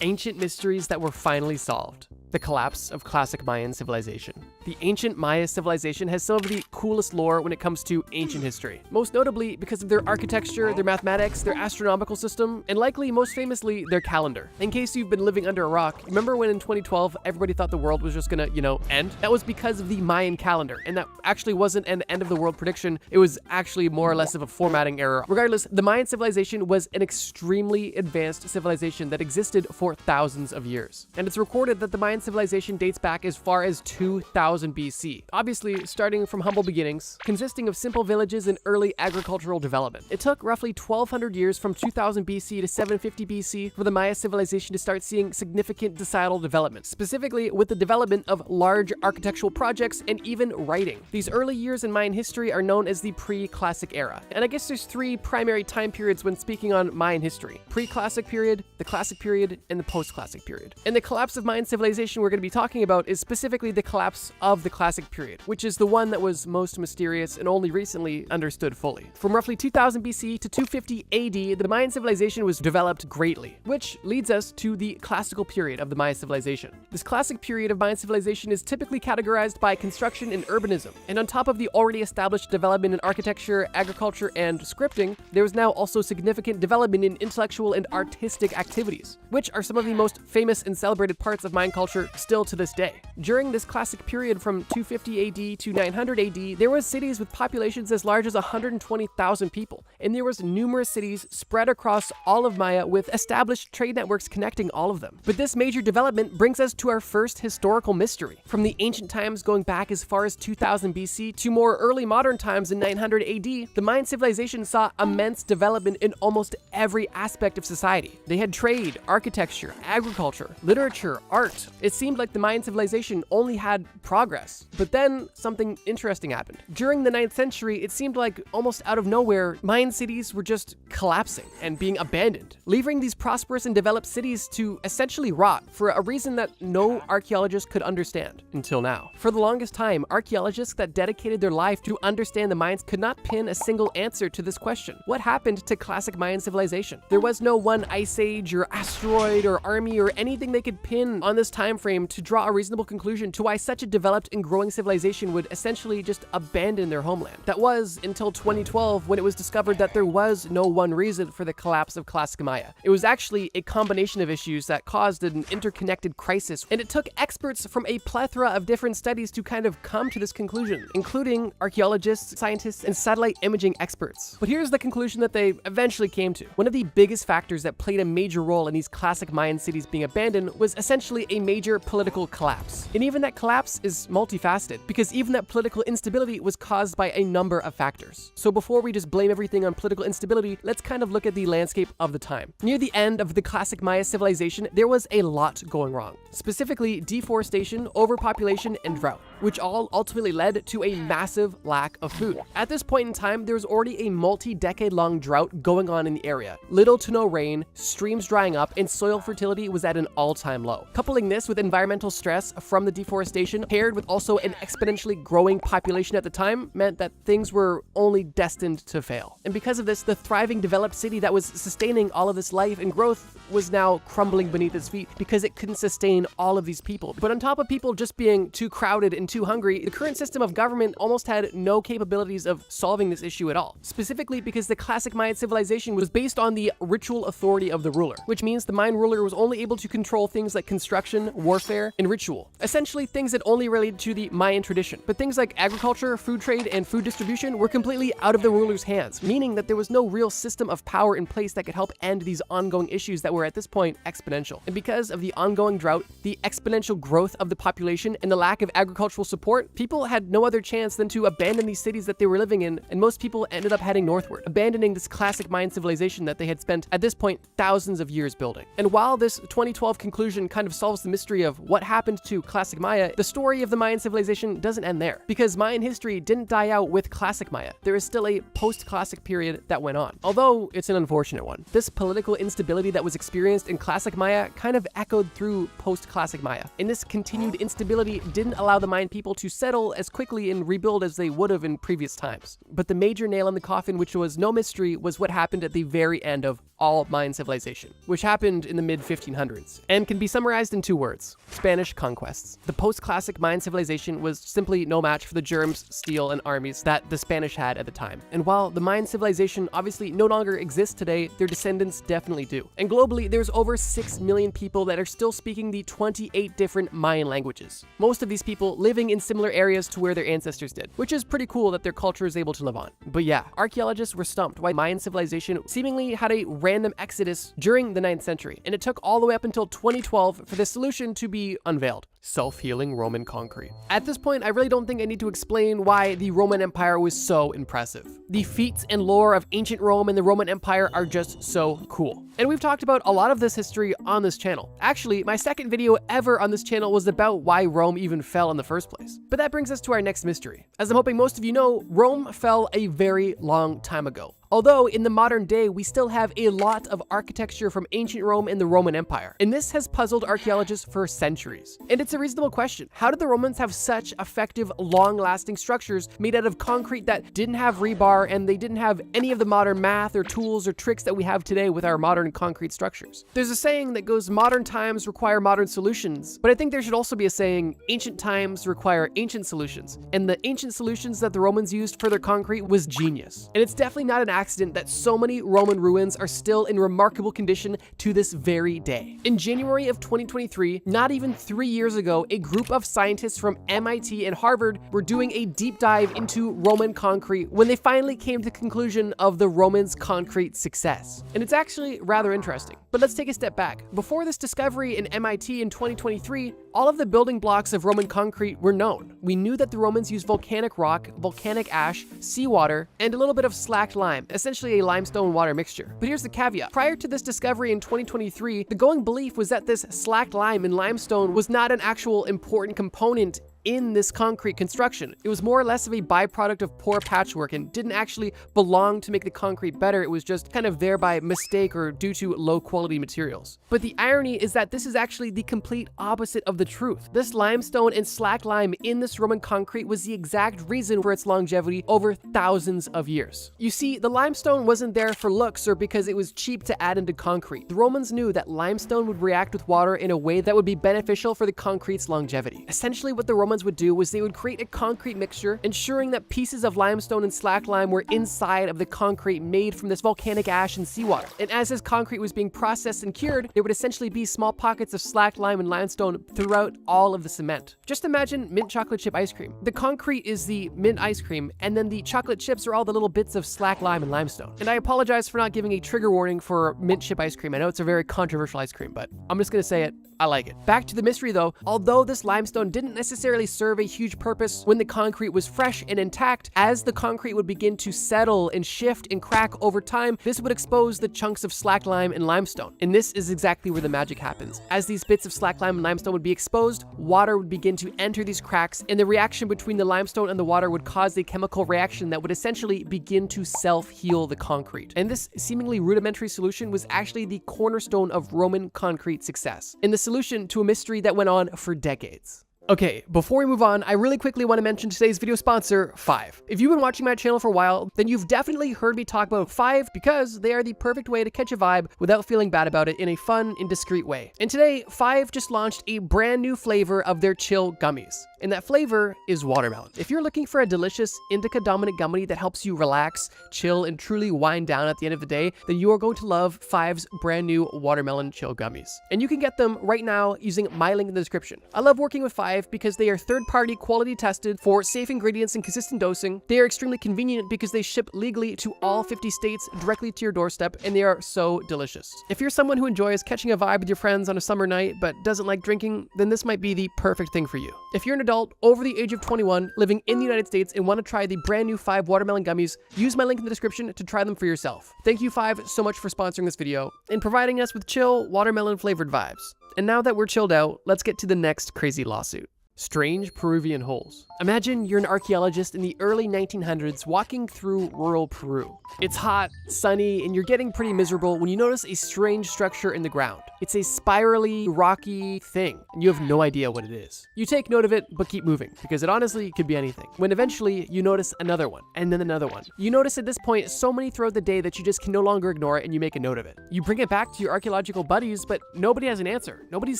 Ancient mysteries that were finally solved. The collapse of classic Mayan civilization. The ancient Maya civilization has some of the coolest lore when it comes to ancient history, most notably because of their architecture, their mathematics, their astronomical system, and likely most famously, their calendar. In case you've been living under a rock, remember when in 2012 everybody thought the world was just gonna, end? That was because of the Mayan calendar, and that actually wasn't an end of the world prediction, it was actually more or less of a formatting error. Regardless, the Mayan civilization was an extremely advanced civilization that existed for thousands of years. And it's recorded that the Mayan civilization dates back as far as 2000 BC, obviously starting from humble beginnings, consisting of simple villages and early agricultural development. It took roughly 1200 years from 2000 BC to 750 BC for the Maya civilization to start seeing significant societal development, specifically with the development of large architectural projects and even writing. These early years in Mayan history are known as the pre-classic era. And I guess there's three primary time periods when speaking on Mayan history: pre-classic period, the classic period, and the post-classic period. And the collapse of Mayan civilization we're going to be talking about is specifically the collapse of the classic period, which is the one that was most mysterious and only recently understood fully. From roughly 2000 BC to 250 AD, the Mayan civilization was developed greatly, which leads us to the classical period of the Maya civilization. This classic period of Mayan civilization is typically categorized by construction and urbanism, and on top of the already established development in architecture, agriculture, and scripting, there was now also significant development in intellectual and artistic activities, which are some of the most famous and celebrated parts of Mayan culture still to this day. During this classic period from 250 AD to 900 AD, there was cities with populations as large as 120,000 people, and there was numerous cities spread across all of Maya with established trade networks connecting all of them. But this major development brings us to our first historical mystery. From the ancient times going back as far as 2000 BC to more early modern times in 900 AD, the Mayan civilization saw immense development in almost every aspect of society. They had trade, architecture, agriculture, literature, art. It seemed like the Mayan civilization only had progress. But then something interesting happened. During the 9th century, it seemed like almost out of nowhere, Mayan cities were just collapsing and being abandoned, leaving these prosperous and developed cities to essentially rot for a reason that no archaeologist could understand until now. For the longest time, archaeologists that dedicated their life to understand the Mayans could not pin a single answer to this question. What happened to classic Mayan civilization? There was no one ice age or asteroid or army or anything they could pin on this time frame to draw a reasonable conclusion to why such a developed and growing civilization would essentially just abandon their homeland. That was until 2012, when it was discovered that there was no one reason for the collapse of classic Maya. It was actually a combination of issues that caused an interconnected crisis, and it took experts from a plethora of different studies to kind of come to this conclusion, including archaeologists, scientists, and satellite imaging experts. But here's the conclusion that they eventually came to. One of the biggest factors that played a major role in these classic Mayan cities being abandoned was essentially a major political collapse. And even that collapse is multifaceted, because even that political instability was caused by a number of factors. So before we just blame everything on political instability, let's kind of look at the landscape of the time. Near the end of the classic Maya civilization, there was a lot going wrong. Specifically, deforestation, overpopulation, and drought, which all ultimately led to a massive lack of food. At this point in time, there was already a multi-decade-long drought going on in the area. Little to no rain, streams drying up, and soil fertility was at an all-time low. Coupling this with environmental stress from the deforestation, paired with also an exponentially growing population at the time, meant that things were only destined to fail. And because of this, the thriving, developed city that was sustaining all of this life and growth was now crumbling beneath its feet because it couldn't sustain all of these people. But on top of people just being too crowded and too hungry, the current system of government almost had no capabilities of solving this issue at all. Specifically because the classic Mayan civilization was based on the ritual authority of the ruler, which means the Mayan ruler was only able to control things like construction, warfare, and ritual. Essentially things that only related to the Mayan tradition. But things like agriculture, food trade, and food distribution were completely out of the ruler's hands, meaning that there was no real system of power in place that could help end these ongoing issues that were at this point exponential. And because of the ongoing drought, the exponential growth of the population, and the lack of agricultural support, people had no other chance than to abandon these cities that they were living in, and most people ended up heading northward, abandoning this classic Mayan civilization that they had spent, at this point, thousands of years building. And while this 2012 conclusion kind of solves the mystery of what happened to classic Maya, the story of the Mayan civilization doesn't end there, because Mayan history didn't die out with classic Maya. There is still a post-classic period that went on, although it's an unfortunate one. This political instability that was experienced in classic Maya kind of echoed through post-classic Maya, and this continued instability didn't allow the Mayan find people to settle as quickly and rebuild as they would have in previous times. But the major nail in the coffin, which was no mystery, was what happened at the very end of all Mayan civilization, which happened in the mid-1500s, and can be summarized in 2 words: Spanish conquests. The post-classic Mayan civilization was simply no match for the germs, steel, and armies that the Spanish had at the time. And while the Mayan civilization obviously no longer exists today, their descendants definitely do. And globally, there's over 6 million people that are still speaking the 28 different Mayan languages. Most of these people living in similar areas to where their ancestors did, which is pretty cool that their culture is able to live on. But yeah, archaeologists were stumped why Mayan civilization seemingly had a random exodus during the 9th century, and it took all the way up until 2012 for the solution to be unveiled: self-healing Roman concrete. At this point, I really don't think I need to explain why the Roman Empire was so impressive. The feats and lore of ancient Rome and the Roman Empire are just so cool. And we've talked about a lot of this history on this channel. Actually, my second video ever on this channel was about why Rome even fell in the first place. But that brings us to our next mystery. As I'm hoping most of you know, Rome fell a very long time ago. Although in the modern day, we still have a lot of architecture from ancient Rome and the Roman Empire. And this has puzzled archaeologists for centuries. And it's a reasonable question. How did the Romans have such effective, long-lasting structures made out of concrete that didn't have rebar, and they didn't have any of the modern math or tools or tricks that we have today with our modern concrete structures? There's a saying that goes, modern times require modern solutions, but I think there should also be a saying, ancient times require ancient solutions. And the ancient solutions that the Romans used for their concrete was genius. And it's definitely not an accident that so many Roman ruins are still in remarkable condition to this very day. In January of 2023, not even 3 years ago, a group of scientists from MIT and Harvard were doing a deep dive into Roman concrete when they finally came to the conclusion of the Romans' concrete success. And it's actually rather interesting. But let's take a step back. Before this discovery in MIT in 2023, all of the building blocks of Roman concrete were known. We knew that the Romans used volcanic rock, volcanic ash, seawater, and a little bit of slacked lime, essentially a limestone water mixture. But here's the caveat. Prior to this discovery in 2023, the going belief was that this slacked lime and limestone was not an actual important component in this concrete construction. It was more or less of a byproduct of poor patchwork and didn't actually belong to make the concrete better. It was just kind of there by mistake or due to low quality materials. But the irony is that this is actually the complete opposite of the truth. This limestone and slack lime in this Roman concrete was the exact reason for its longevity over thousands of years. You see, the limestone wasn't there for looks or because it was cheap to add into concrete. The Romans knew that limestone would react with water in a way that would be beneficial for the concrete's longevity. Essentially, what the Romans would do was they would create a concrete mixture, ensuring that pieces of limestone and slack lime were inside of the concrete made from this volcanic ash and seawater. And as this concrete was being processed and cured, there would essentially be small pockets of slack lime and limestone throughout all of the cement. Just imagine mint chocolate chip ice cream. The concrete is the mint ice cream, and then the chocolate chips are all the little bits of slack lime and limestone. And I apologize for not giving a trigger warning for mint chip ice cream. I know it's a very controversial ice cream, but I'm just gonna say it. I like it. Back to the mystery though, although this limestone didn't necessarily serve a huge purpose when the concrete was fresh and intact, as the concrete would begin to settle and shift and crack over time, this would expose the chunks of slack lime and limestone. And this is exactly where the magic happens. As these bits of slack lime and limestone would be exposed, water would begin to enter these cracks, and the reaction between the limestone and the water would cause a chemical reaction that would essentially begin to self-heal the concrete. And this seemingly rudimentary solution was actually the cornerstone of Roman concrete success, and the solution to a mystery that went on for decades. Okay, before we move on, I really quickly want to mention today's video sponsor, Five. If you've been watching my channel for a while, then you've definitely heard me talk about Five because they are the perfect way to catch a vibe without feeling bad about it in a fun and discreet way. And today, Five just launched a brand new flavor of their chill gummies, and that flavor is watermelon. If you're looking for a delicious indica-dominant gummy that helps you relax, chill, and truly wind down at the end of the day, then you are going to love Five's brand new watermelon chill gummies. And you can get them right now using my link in the description. I love working with Five because they are third-party quality tested for safe ingredients and consistent dosing. They are extremely convenient because they ship legally to all 50 states directly to your doorstep, and they are so delicious. If you're someone who enjoys catching a vibe with your friends on a summer night but doesn't like drinking, then this might be the perfect thing for you. If you're an adult over the age of 21 living in the United States and want to try the brand new Five watermelon gummies, use my link in the description to try them for yourself. Thank you Five so much for sponsoring this video and providing us with chill watermelon flavored vibes. And now that we're chilled out, let's get to the next crazy lawsuit. Strange Peruvian holes. Imagine you're an archaeologist in the early 1900s walking through rural Peru. It's hot, sunny, and you're getting pretty miserable when you notice a strange structure in the ground. It's a spirally, rocky thing, and you have no idea what it is. You take note of it, but keep moving, because it honestly could be anything. When eventually you notice another one, and then another one. You notice at this point so many throughout the day that you just can no longer ignore it, and you make a note of it. You bring it back to your archaeological buddies, but nobody has an answer. Nobody's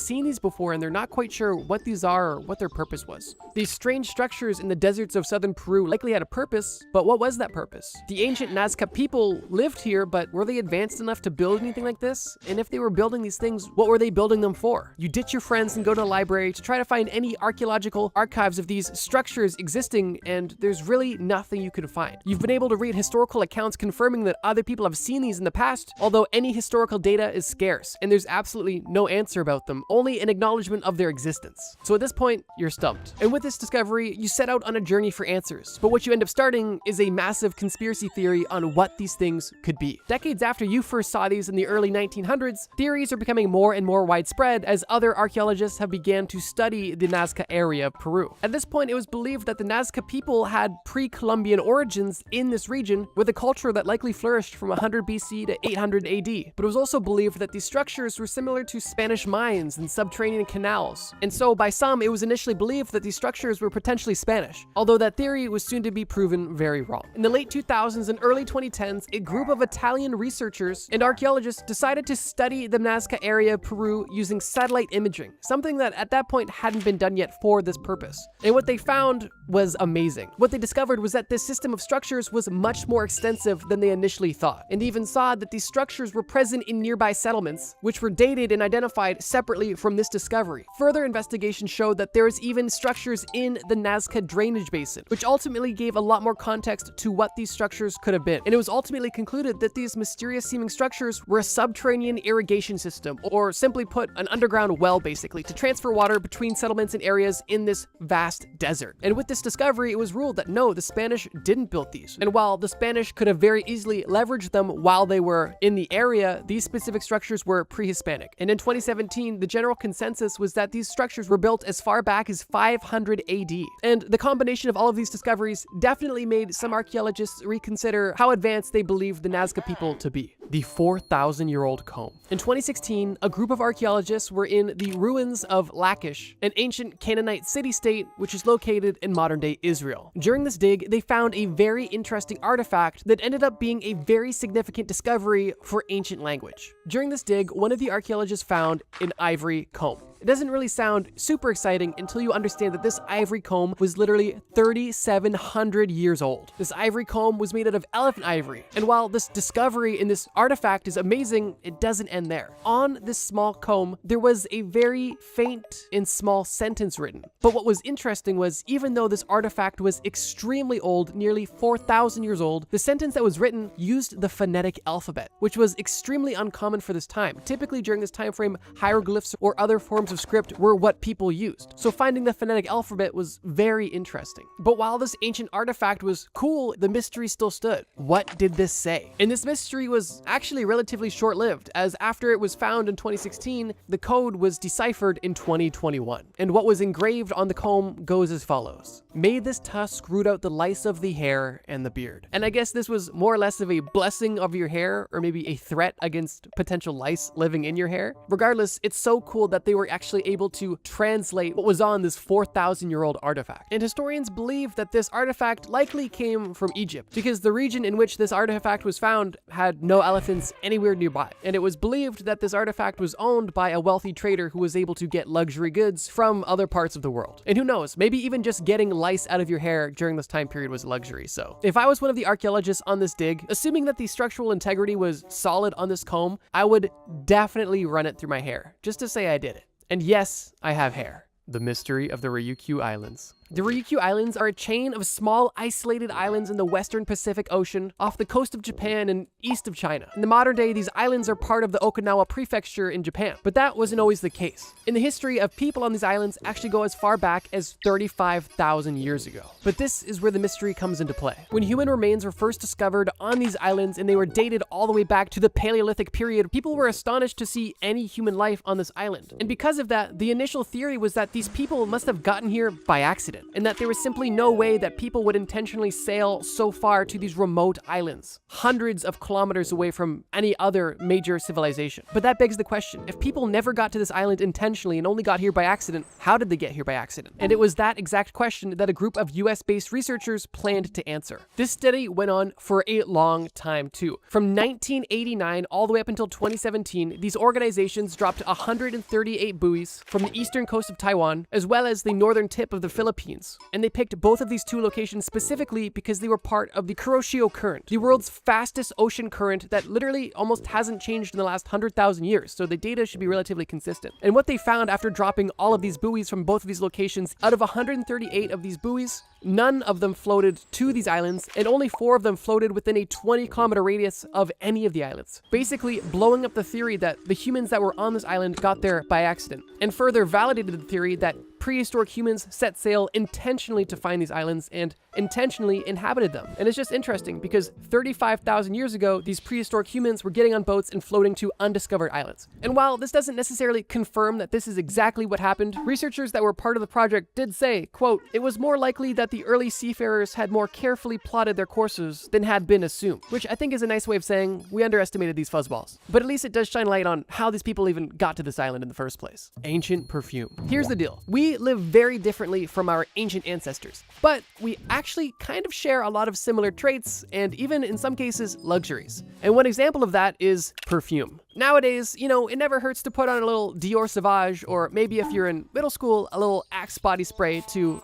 seen these before, and they're not quite sure what these are or what their purpose was. These strange structures in the deserts of southern Peru likely had a purpose, but what was that purpose? The ancient Nazca people lived here, but were they advanced enough to build anything like this? And if they were building these things, what were they building them for? You ditch your friends and go to a library to try to find any archaeological archives of these structures existing, and there's really nothing you can find. You've been able to read historical accounts confirming that other people have seen these in the past, although any historical data is scarce, and there's absolutely no answer about them, only an acknowledgement of their existence. So at this point, you're stumped. And with this discovery, you set out on a journey for answers, but what you end up starting is a massive conspiracy theory on what these things could be. Decades after you first saw these in the early 1900s, theories are becoming more and more widespread as other archaeologists have began to study the Nazca area of Peru. At this point, it was believed that the Nazca people had pre-Columbian origins in this region with a culture that likely flourished from 100 BC to 800 AD. But it was also believed that these structures were similar to Spanish mines and subterranean canals. And so by some, it was initially believed that these structures were potentially Spanish, although that theory was soon to be proven very wrong. In the late 2000s and early 2010s, a group of Italian researchers and archaeologists decided to study the Nazca area of Peru using satellite imaging, something that at that point hadn't been done yet for this purpose. And what they found was amazing. What they discovered was that this system of structures was much more extensive than they initially thought. And they even saw that these structures were present in nearby settlements, which were dated and identified separately from this discovery. Further investigation showed that there is even structures in the Nazca drainage basin, which ultimately gave a lot more context to what these structures could have been. And it was ultimately concluded that these mysterious seeming structures were a subterranean irrigation system, or simply put, an underground well basically, to transfer water between settlements and areas in this vast desert. And with this discovery, it was ruled that no, the Spanish didn't build these. And while the Spanish could have very easily leveraged them while they were in the area, these specific structures were pre-Hispanic. And in 2017, the general consensus was that these structures were built as far back as 500 AD. And the combination of all of these discoveries definitely made some archaeologists reconsider how advanced they believed the Nazca people to be. The 4,000-year-old comb. In 2016, a group of archaeologists were in the ruins of Lachish, an ancient Canaanite city-state which is located in modern-day Israel. During this dig, they found a very interesting artifact that ended up being a very significant discovery for ancient language. During this dig, one of the archaeologists found an ivory comb. It doesn't really sound super exciting until you understand that this ivory comb was literally 3,700 years old. This ivory comb was made out of elephant ivory. And while this discovery in this artifact is amazing, it doesn't end there. On this small comb, there was a very faint and small sentence written. But what was interesting was, even though this artifact was extremely old, nearly 4,000 years old, the sentence that was written used the phonetic alphabet, which was extremely uncommon for this time. Typically during this time frame, hieroglyphs or other forms of script were what people used. So finding the phonetic alphabet was very interesting. But while this ancient artifact was cool, the mystery still stood. What did this say? And this mystery was actually relatively short-lived, as after it was found in 2016, the code was deciphered in 2021. And what was engraved on the comb goes as follows: "May this tusk root out the lice of the hair and the beard." And I guess this was more or less of a blessing of your hair, or maybe a threat against potential lice living in your hair. Regardless, it's so cool that they were actually able to translate what was on this 4,000-year-old artifact. And historians believe that this artifact likely came from Egypt, because the region in which this artifact was found had no elephants anywhere nearby. And it was believed that this artifact was owned by a wealthy trader who was able to get luxury goods from other parts of the world. And who knows, maybe even just getting lice out of your hair during this time period was a luxury. So if I was one of the archaeologists on this dig, assuming that the structural integrity was solid on this comb, I would definitely run it through my hair, just to say I did it. And yes, I have hair. The mystery of the Ryukyu Islands. The Ryukyu Islands are a chain of small isolated islands in the western Pacific Ocean off the coast of Japan and east of China. In the modern day, these islands are part of the Okinawa prefecture in Japan, but that wasn't always the case. In the history of people on these islands actually go as far back as 35,000 years ago. But this is where the mystery comes into play. When human remains were first discovered on these islands and they were dated all the way back to the Paleolithic period, people were astonished to see any human life on this island. And because of that, the initial theory was that these people must have gotten here by accident, and that there was simply no way that people would intentionally sail so far to these remote islands, hundreds of kilometers away from any other major civilization. But that begs the question, if people never got to this island intentionally and only got here by accident, how did they get here by accident? And it was that exact question that a group of US-based researchers planned to answer. This study went on for a long time too. From 1989 all the way up until 2017, these organizations dropped 138 buoys from the eastern coast of Taiwan, as well as the northern tip of the Philippines. And they picked both of these two locations specifically because they were part of the Kuroshio Current, the world's fastest ocean current that literally almost hasn't changed in the last 100,000 years, so the data should be relatively consistent. And what they found after dropping all of these buoys from both of these locations, out of 138 of these buoys, none of them floated to these islands, and only 4 of them floated within a 20-kilometer radius of any of the islands, basically blowing up the theory that the humans that were on this island got there by accident, and further validated the theory that prehistoric humans set sail intentionally to find these islands and intentionally inhabited them. And it's just interesting because 35,000 years ago, these prehistoric humans were getting on boats and floating to undiscovered islands. And while this doesn't necessarily confirm that this is exactly what happened, researchers that were part of the project did say, quote, "It was more likely that the early seafarers had more carefully plotted their courses than had been assumed," which I think is a nice way of saying we underestimated these fuzzballs. But at least it does shine light on how these people even got to this island in the first place. Ancient perfume. Here's the deal. We live very differently from our ancient ancestors, but we actually kind of share a lot of similar traits and even in some cases luxuries. And one example of that is perfume. Nowadays, it never hurts to put on a little Dior Sauvage, or maybe if you're in middle school, a little Axe body spray to,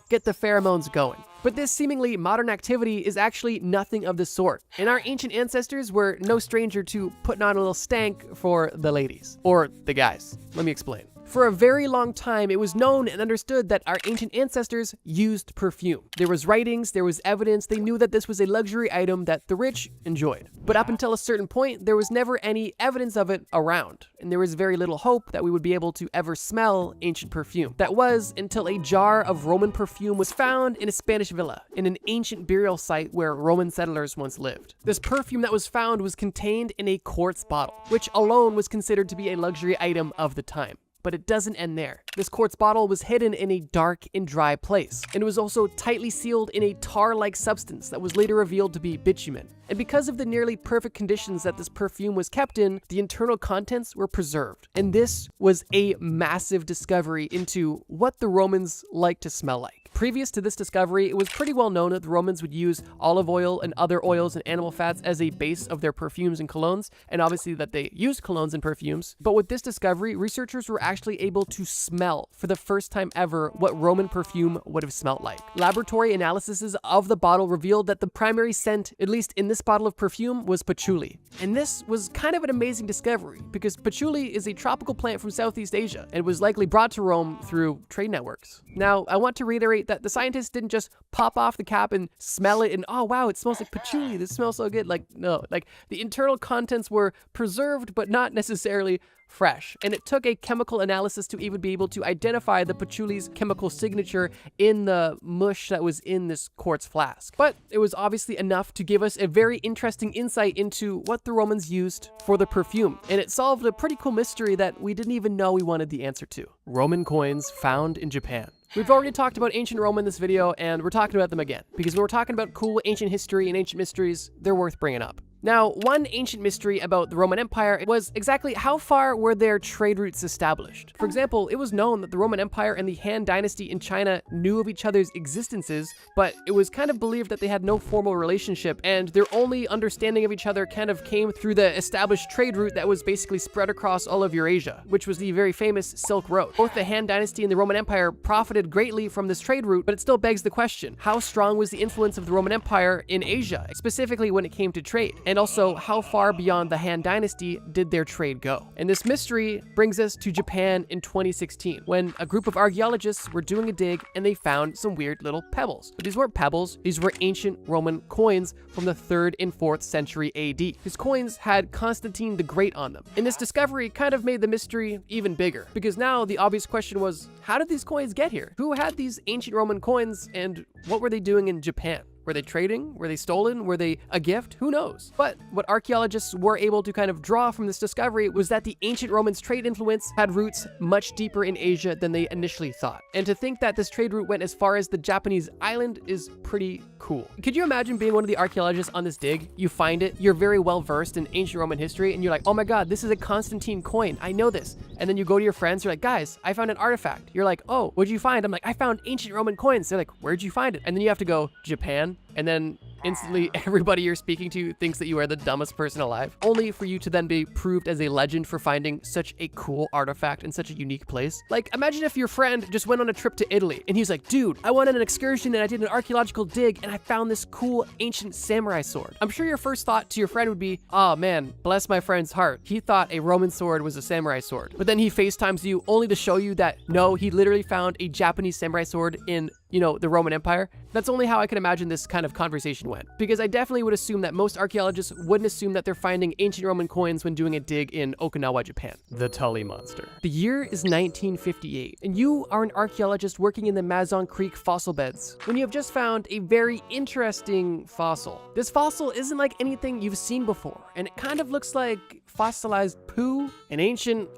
get the pheromones going. But this seemingly modern activity is actually nothing of the sort. And our ancient ancestors were no stranger to putting on a little stank for the ladies. Or the guys. Let me explain. For a very long time, it was known and understood that our ancient ancestors used perfume. There was writings, there was evidence, they knew that this was a luxury item that the rich enjoyed. But up until a certain point, there was never any evidence of it around. And there was very little hope that we would be able to ever smell ancient perfume. That was until a jar of Roman perfume was found in a Spanish villa, in an ancient burial site where Roman settlers once lived. This perfume that was found was contained in a quartz bottle, which alone was considered to be a luxury item of the time. But it doesn't end there. This quartz bottle was hidden in a dark and dry place, and it was also tightly sealed in a tar-like substance that was later revealed to be bitumen. And because of the nearly perfect conditions that this perfume was kept in, the internal contents were preserved. And this was a massive discovery into what the Romans liked to smell like. Previous to this discovery, it was pretty well known that the Romans would use olive oil and other oils and animal fats as a base of their perfumes and colognes, and obviously that they used colognes and perfumes. But with this discovery, researchers were actually able to smell for the first time ever what Roman perfume would have smelled like. Laboratory analyses of the bottle revealed that the primary scent, at least in this bottle of perfume, was patchouli. And this was kind of an amazing discovery because patchouli is a tropical plant from Southeast Asia and was likely brought to Rome through trade networks. Now, I want to reiterate that the scientists didn't just pop off the cap and smell it and, oh wow, it smells like patchouli, this smells so good. No, the internal contents were preserved but not necessarily fresh. And it took a chemical analysis to even be able to identify the patchouli's chemical signature in the mush that was in this quartz flask. But it was obviously enough to give us a very interesting insight into what the Romans used for the perfume. And it solved a pretty cool mystery that we didn't even know we wanted the answer to. Roman coins found in Japan. We've already talked about ancient Rome in this video, and we're talking about them again, because when we're talking about cool ancient history and ancient mysteries, they're worth bringing up. Now, one ancient mystery about the Roman Empire was exactly how far were their trade routes established. For example, it was known that the Roman Empire and the Han Dynasty in China knew of each other's existences, but it was kind of believed that they had no formal relationship, and their only understanding of each other kind of came through the established trade route that was basically spread across all of Eurasia, which was the very famous Silk Road. Both the Han Dynasty and the Roman Empire profited greatly from this trade route, but it still begs the question, how strong was the influence of the Roman Empire in Asia, specifically when it came to trade? And also, how far beyond the Han Dynasty did their trade go? And this mystery brings us to Japan in 2016, when a group of archaeologists were doing a dig and they found some weird little pebbles. But these weren't pebbles, these were ancient Roman coins from the 3rd and 4th century AD. These coins had Constantine the Great on them. And this discovery kind of made the mystery even bigger, because now the obvious question was, how did these coins get here? Who had these ancient Roman coins, and what were they doing in Japan? Were they trading? Were they stolen? Were they a gift? Who knows? But what archaeologists were able to kind of draw from this discovery was that the ancient Romans' trade influence had roots much deeper in Asia than they initially thought. And to think that this trade route went as far as the Japanese island is pretty cool. Could you imagine being one of the archaeologists on this dig? You find it, you're very well versed in ancient Roman history, and you're like, oh my god, this is a Constantine coin, I know this. And then you go to your friends, you're like, guys, I found an artifact. You're like, oh, what'd you find? I'm like, I found ancient Roman coins. They're like, where'd you find it? And then you have to go, Japan. And then instantly everybody you're speaking to thinks that you are the dumbest person alive, only for you to then be proved as a legend for finding such a cool artifact in such a unique place. Like, imagine if your friend just went on a trip to Italy and he's like, dude, I went on an excursion and I did an archaeological dig and I found this cool ancient samurai sword. I'm sure your first thought to your friend would be, oh man, bless my friend's heart. He thought a Roman sword was a samurai sword. But then he FaceTimes you only to show you that no, he literally found a Japanese samurai sword in, you know, the Roman Empire. That's only how I can imagine this kind of conversation went. Because I definitely would assume that most archaeologists wouldn't assume that they're finding ancient Roman coins when doing a dig in Okinawa, Japan. The Tully Monster. The year is 1958, and you are an archaeologist working in the Mazon Creek fossil beds when you have just found a very interesting fossil. This fossil isn't like anything you've seen before, and it kind of looks like fossilized poo, an ancient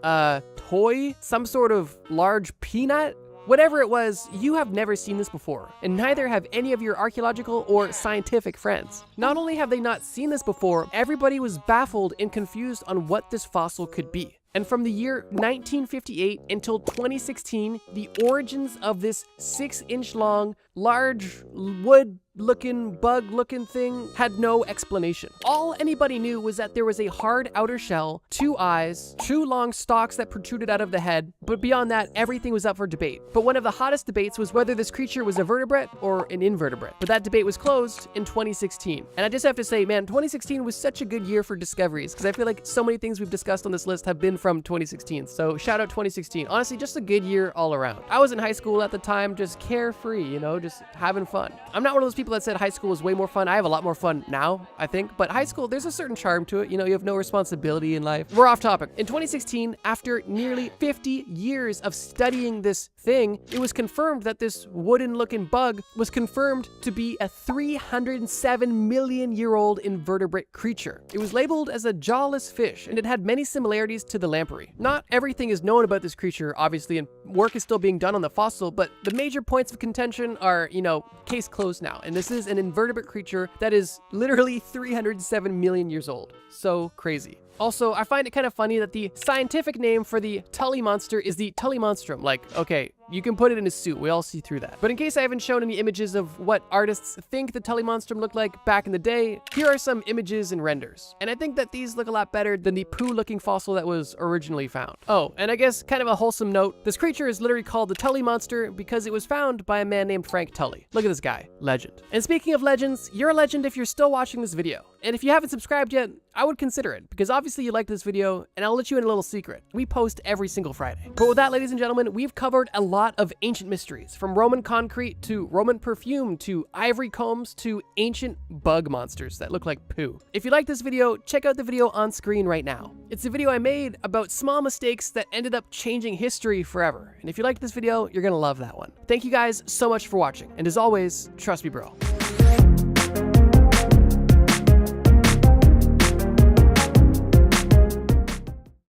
toy, some sort of large peanut. Whatever it was, you have never seen this before, and neither have any of your archaeological or scientific friends. Not only have they not seen this before, everybody was baffled and confused on what this fossil could be. And from the year 1958 until 2016, the origins of this 6-inch long, large wood-looking, bug-looking thing had no explanation. All anybody knew was that there was a hard outer shell, 2 eyes, 2 long stalks that protruded out of the head, but beyond that, everything was up for debate. But one of the hottest debates was whether this creature was a vertebrate or an invertebrate. But that debate was closed in 2016. And I just have to say, man, 2016 was such a good year for discoveries, because I feel like so many things we've discussed on this list have been from 2016. So shout out 2016. Honestly, just a good year all around. I was in high school at the time, just carefree, you know, just having fun. I'm not one of those people that said high school was way more fun. I have a lot more fun now, I think. But high school, there's a certain charm to it. You know, you have no responsibility in life. We're off topic. In 2016, after nearly 50 years of studying this thing, it was confirmed that this wooden-looking bug was confirmed to be a 307 million year old invertebrate creature. It was labeled as a jawless fish, and it had many similarities to the lamprey. Not everything is known about this creature, obviously, and work is still being done on the fossil, but the major points of contention are, you know, case closed now. And this is an invertebrate creature that is literally 307 million years old. So crazy. Also, I find it kind of funny that the scientific name for the Tully monster is the Tully monstrum. Like, okay, you can put it in a suit. We all see through that. But in case I haven't shown any images of what artists think the Tully monstrum looked like back in the day, here are some images and renders. And I think that these look a lot better than the poo-looking fossil that was originally found. Oh, and I guess kind of a wholesome note, this creature is literally called the Tully monster because it was found by a man named Frank Tully. Look at this guy, legend. And speaking of legends, you're a legend if you're still watching this video. And if you haven't subscribed yet, I would consider it, because obviously you like this video, and I'll let you in a little secret. We post every single Friday. But with that, ladies and gentlemen, we've covered a lot of ancient mysteries, from Roman concrete to Roman perfume to ivory combs to ancient bug monsters that look like poo. If you like this video, check out the video on screen right now. It's a video I made about small mistakes that ended up changing history forever. And if you liked this video, you're gonna love that one. Thank you guys so much for watching, and as always, trust me, bro.